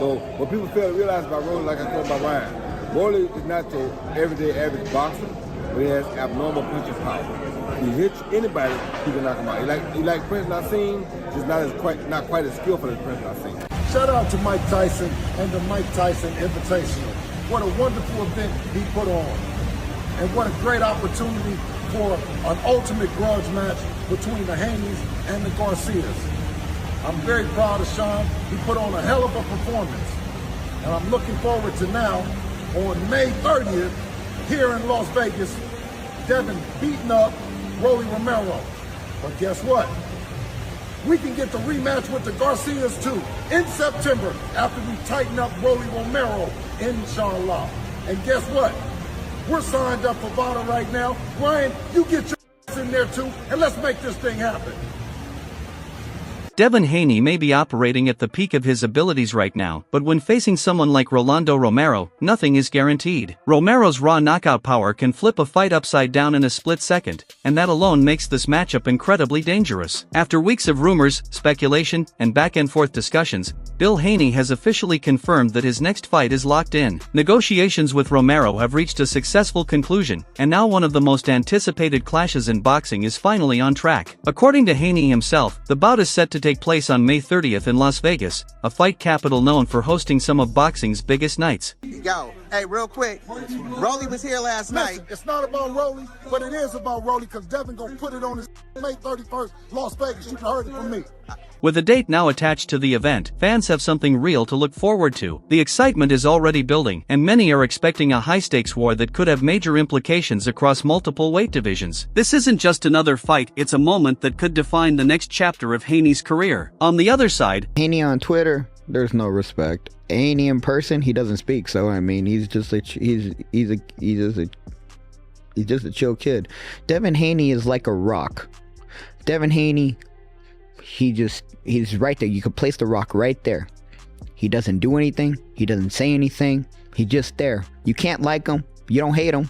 So what people fail to realize about Roly, like I said about Ryan, Roly is not your everyday average boxer, but he has abnormal punching power. If he hits anybody, he can knock him out. He like Prince Nassim, just not quite as skillful as Prince Nassim. Shout out to Mike Tyson and the Mike Tyson Invitational. What a wonderful event he put on. And what a great opportunity for an ultimate grudge match between the Haneys and the Garcias. I'm very proud of Sean. He put on a hell of a performance. And I'm looking forward to now, on May 30th, here in Las Vegas, Devin beating up Roly Romero. But guess what? We can get the rematch with the Garcias too in September after we tighten up Roly Romero, inshallah. And guess what? We're signed up for VADA right now. Ryan, you get your ass in there too, and let's make this thing happen. Devin Haney may be operating at the peak of his abilities right now, but when facing someone like Rolando Romero, nothing is guaranteed. Romero's raw knockout power can flip a fight upside down in a split second, and that alone makes this matchup incredibly dangerous. After weeks of rumors, speculation, and back-and-forth discussions, Bill Haney has officially confirmed that his next fight is locked in. Negotiations with Romero have reached a successful conclusion, and now one of the most anticipated clashes in boxing is finally on track. According to Haney himself, the bout is set to take place on May 30th in Las Vegas, a fight capital known for hosting some of boxing's biggest nights. Yo, hey, real quick, Roly was here last night. It's not about Roly, but it is about Roly because Devin gonna put it on his May 31st, Las Vegas. You heard it from me. With a date now attached to the event, fans have something real to look forward to. The excitement is already building, and many are expecting a high-stakes war that could have major implications across multiple weight divisions. This isn't just another fight, it's a moment that could define the next chapter of Haney's career. On the other side, Haney on Twitter, there's no respect. Haney in person, he doesn't speak, so I mean, he's just a chill kid. Devin Haney is like a rock. Devin Haney, he's right there. You could place the rock right there. He doesn't do anything. He doesn't say anything. He's just there. You can't like him. You don't hate him,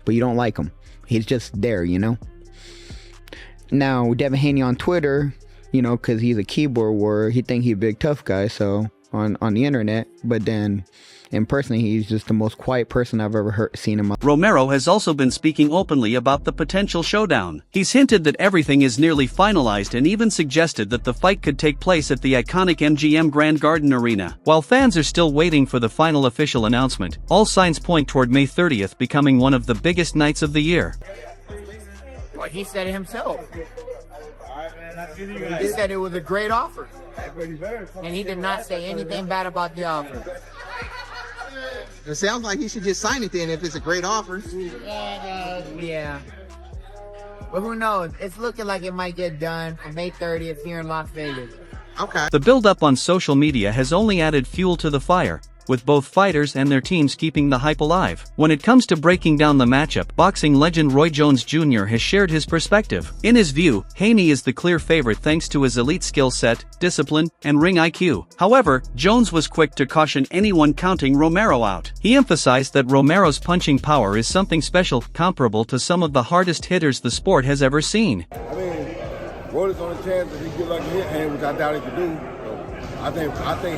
but you don't like him. He's just there, you know? Now, Devin Haney on Twitter, you know, because he's a keyboard warrior, he think he's a big tough guy, so on the internet, but then in person, he's just the most quiet person I've ever seen in my life. Romero has also been speaking openly about the potential showdown. He's hinted that everything is nearly finalized and even suggested that the fight could take place at the iconic MGM Grand Garden Arena. While fans are still waiting for the final official announcement, all signs point toward May 30th becoming one of the biggest nights of the year. Well, he said it himself. He said it was a great offer. And he did not say anything bad about the offer. It sounds like he should just sign it then if it's a great offer. Yeah. But who knows? It's looking like it might get done on May 30th here in Las Vegas. Okay. The build-up on social media has only added fuel to the fire, with both fighters and their teams keeping the hype alive. When it comes to breaking down the matchup, boxing legend Roy Jones Jr. has shared his perspective. In his view, Haney is the clear favorite thanks to his elite skill set, discipline, and ring IQ. However, Jones was quick to caution anyone counting Romero out. He emphasized that Romero's punching power is something special, comparable to some of the hardest hitters the sport has ever seen. I mean, Roly's on a chance that he get lucky hit hand, which I doubt he could do. I think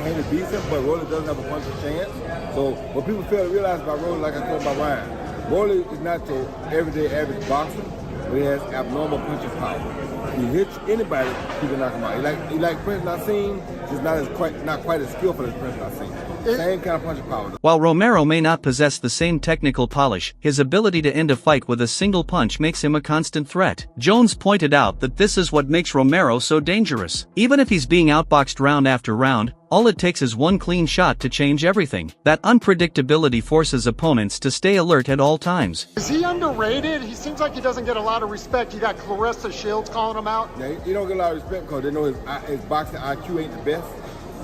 Haney beats him, but Roly doesn't have a punch of chance. So what people fail to realize about Roly, like I said about Ryan, Roly is not your everyday average boxer, but he has abnormal punching power. If he hits anybody, he can knock him out. He like Prince Nassim, just not quite as skillful as Prince Nassim. Same kind of punching power. While Romero may not possess the same technical polish, his ability to end a fight with a single punch makes him a constant threat. Jones pointed out that this is what makes Romero so dangerous. Even if he's being outboxed round after round, all it takes is one clean shot to change everything. That unpredictability forces opponents to stay alert at all times. Is he underrated? He seems like he doesn't get a lot of respect. You got Clarissa Shields calling him out. Yeah, he don't get a lot of respect because they know his boxing IQ ain't the best.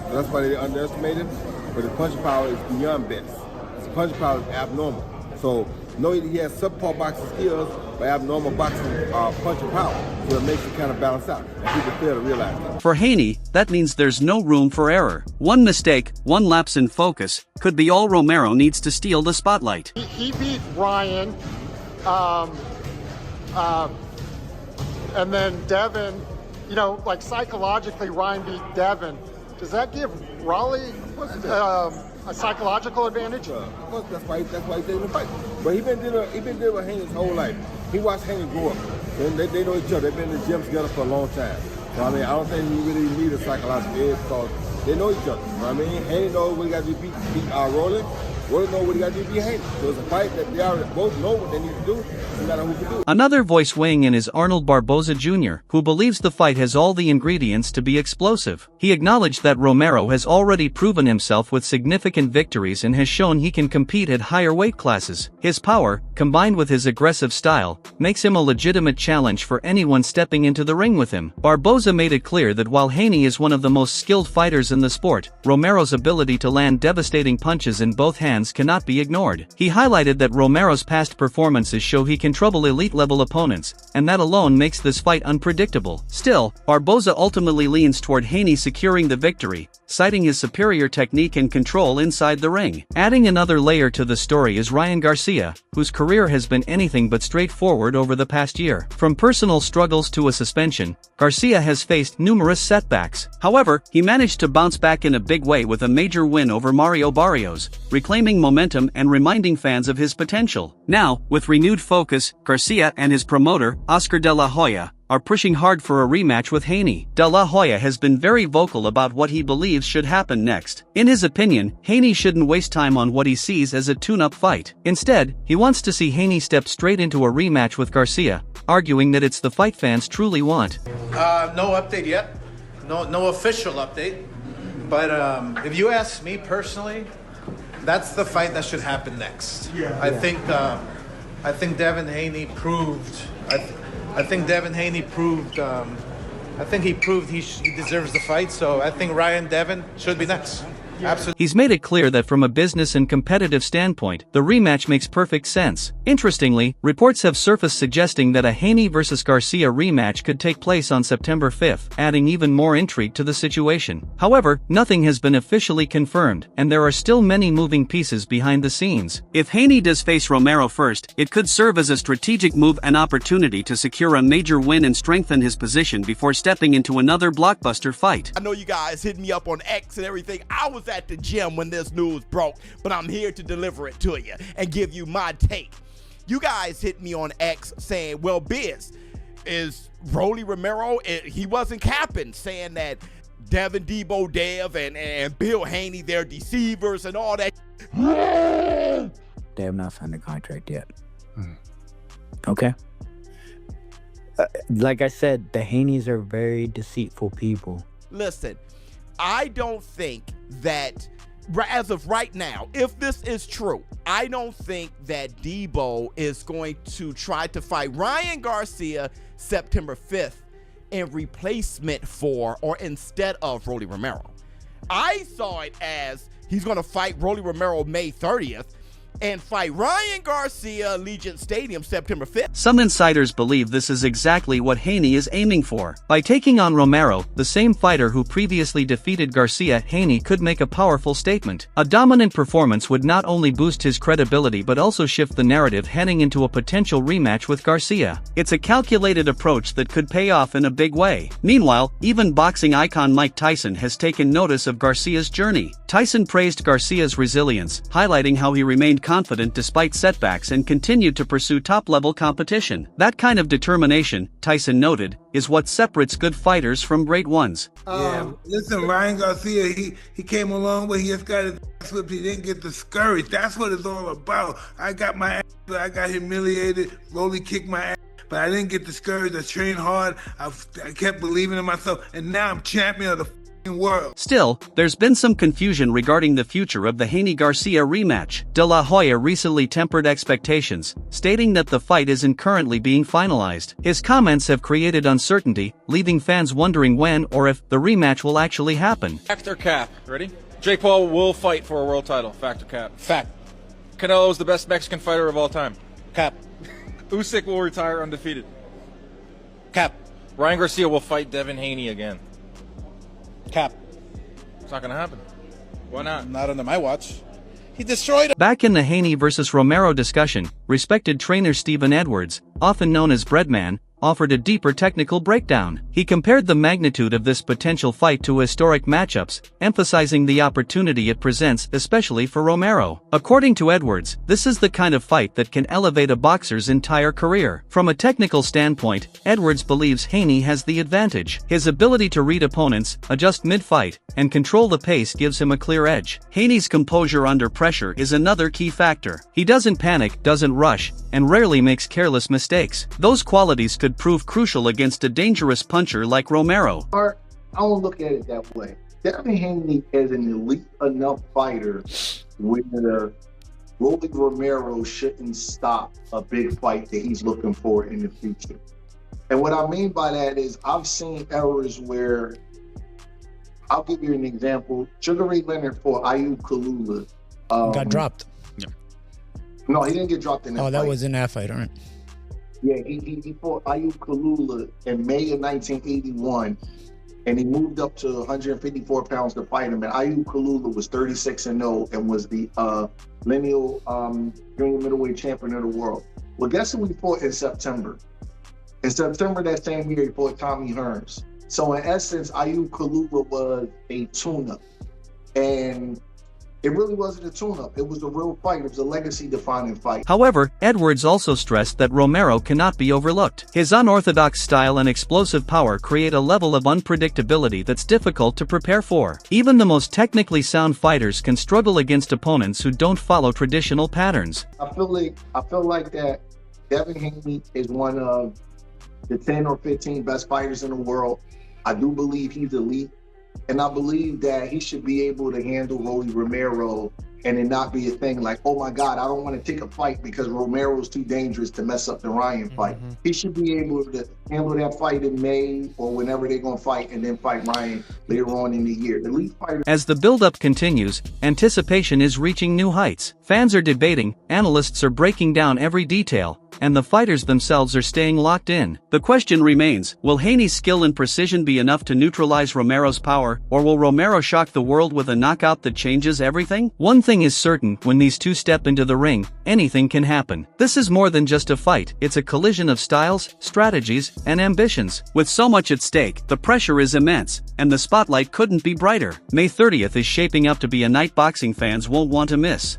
So that's why they underestimate him. But his punching power is beyond best. His punching power is abnormal. So, no, he has subpar boxing skills, but abnormal boxing punching power. So it makes it kind of balance out. And people fail to realize that. For Haney, that means there's no room for error. One mistake, one lapse in focus, could be all Romero needs to steal the spotlight. He beat Ryan, and then Devin, you know, like psychologically Ryan beat Devin. Does that give Roly, a psychological advantage? Of course, that's why he's taking the fight. But he been dealing with Haney his whole life. He watched Haney grow up. They know each other. They've been in the gym together for a long time. So I mean, I don't think he really need a psychological edge because they know each other. You know what I mean? Haney knows what he got to do to beat Roly. Roly knows what he got to do to beat Haney. So it's a fight that they already both know what they need to do. No matter who can do it. Another voice weighing in is Arnold Barboza Jr., who believes the fight has all the ingredients to be explosive. He acknowledged that Romero has already proven himself with significant victories and has shown he can compete at higher weight classes. His power, combined with his aggressive style, makes him a legitimate challenge for anyone stepping into the ring with him. Barboza made it clear that while Haney is one of the most skilled fighters in the sport, Romero's ability to land devastating punches in both hands cannot be ignored. He highlighted that Romero's past performances show he can trouble elite-level opponents, and that alone makes this fight unpredictable. Still, Barboza ultimately leans toward Haney securing the victory, citing his superior technique and control inside the ring. Adding another layer to the story is Ryan Garcia, whose career has been anything but straightforward over the past year. From personal struggles to a suspension, Garcia has faced numerous setbacks. However, he managed to bounce back in a big way with a major win over Mario Barrios, reclaiming momentum and reminding fans of his potential. Now, with renewed focus, Garcia and his promoter, Oscar De La Hoya, are pushing hard for a rematch with Haney. De La Hoya has been very vocal about what he believes should happen next. In his opinion, Haney shouldn't waste time on what he sees as a tune-up fight. Instead, he wants to see Haney step straight into a rematch with Garcia, arguing that it's the fight fans truly want. No update yet. No official update. But if you ask me personally, that's the fight that should happen next. I think Devin Haney proved. I think he proved he deserves the fight. So I think Ryan Devin should be next. Absolutely. He's made it clear that from a business and competitive standpoint, the rematch makes perfect sense. Interestingly, reports have surfaced suggesting that a Haney vs. Garcia rematch could take place on September 5th, adding even more intrigue to the situation. However, nothing has been officially confirmed, and there are still many moving pieces behind the scenes. If Haney does face Romero first, it could serve as a strategic move and opportunity to secure a major win and strengthen his position before stepping into another blockbuster fight. I know you guys hit me up on X and everything. I was at the gym when this news broke, but I'm here to deliver it to you and give you my take. You guys hit me on X saying, well, Biz, is Roly Romero, he wasn't capping, saying that Devin Debo Dev and Bill Haney, they're deceivers and all that. They have not signed a contract yet. Okay? Like I said, the Haneys are very deceitful people. Listen, I don't think that, as of right now, if this is true, I don't think that Debo is going to try to fight Ryan Garcia September 5th in replacement for or instead of Roly Romero. I saw it as he's going to fight Roly Romero May 30th and fight Ryan Garcia Allegiant Stadium September 5th. Some insiders believe this is exactly what Haney is aiming for. By taking on Romero, the same fighter who previously defeated Garcia, Haney could make a powerful statement. A dominant performance would not only boost his credibility but also shift the narrative heading into a potential rematch with Garcia. It's a calculated approach that could pay off in a big way. Meanwhile, even boxing icon Mike Tyson has taken notice of Garcia's journey. Tyson praised Garcia's resilience, highlighting how he remained confident despite setbacks and continued to pursue top-level competition. That kind of determination, Tyson noted, is what separates good fighters from great ones. Listen, Ryan Garcia, he came a long way. He just got his ass whipped. He didn't get discouraged. That's what it's all about. I got my ass, I got humiliated. Roly kicked my ass, but I didn't get discouraged. I trained hard. I kept believing in myself, and now I'm champion of the world. Still, there's been some confusion regarding the future of the Haney-Garcia rematch. De La Hoya recently tempered expectations, stating that the fight isn't currently being finalized. His comments have created uncertainty, leaving fans wondering when or if the rematch will actually happen. Fact or cap? Ready? Jake Paul will fight for a world title. Fact or cap? Fact. Canelo's the best Mexican fighter of all time. Cap. Usyk will retire undefeated. Cap. Ryan Garcia will fight Devin Haney again. Cap. It's not gonna happen. Why not? Not under my watch. He destroyed him. Back in the Haney vs. Romero discussion, respected trainer Stephen Edwards, often known as Breadman, offered a deeper technical breakdown. He compared the magnitude of this potential fight to historic matchups, emphasizing the opportunity it presents, especially for Romero. According to Edwards, this is the kind of fight that can elevate a boxer's entire career. From a technical standpoint, Edwards believes Haney has the advantage. His ability to read opponents, adjust mid-fight, and control the pace gives him a clear edge. Haney's composure under pressure is another key factor. He doesn't panic, doesn't rush, and rarely makes careless mistakes. Those qualities could prove crucial against a dangerous puncher like Romero. I don't look at it that way. Devin Haney is an elite enough fighter where Roly Romero shouldn't stop a big fight that he's looking for in the future. And what I mean by that is I've seen errors where, I'll give you an example. Sugar Ray Leonard fought Ayub Kalula. Got dropped. No, he didn't get dropped in that fight. Oh, that was in that fight, all right. Yeah, he fought Ayub Kalula in May of 1981, and he moved up to 154 pounds to fight him. And Ayub Kalula was 36-0 and was the lineal junior middleweight champion of the world. Well, guess who he fought in September? In September that same year, he fought Tommy Hearns. So in essence, Ayub Kalula was a tune-up. And it really wasn't a tune-up. It was a real fight. It was a legacy-defining fight. However, Edwards also stressed that Romero cannot be overlooked. His unorthodox style and explosive power create a level of unpredictability that's difficult to prepare for. Even the most technically sound fighters can struggle against opponents who don't follow traditional patterns. I feel like that Devin Haney is one of the 10 or 15 best fighters in the world. I do believe he's elite. And I believe that he should be able to handle Roly Romero and it not be a thing like, oh my God, I don't want to take a fight because Romero's too dangerous to mess up the Ryan fight. He should be able to handle that fight in May or whenever they're going to fight and then fight Ryan later on in the year. Elite fighter. As the build-up continues, anticipation is reaching new heights. Fans are debating, analysts are breaking down every detail, and the fighters themselves are staying locked in. The question remains, will Haney's skill and precision be enough to neutralize Romero's power, or will Romero shock the world with a knockout that changes everything? One thing is certain, when these two step into the ring, anything can happen. This is more than just a fight, it's a collision of styles, strategies, and ambitions. With so much at stake, the pressure is immense, and the spotlight couldn't be brighter. May 30th is shaping up to be a night boxing fans won't want to miss.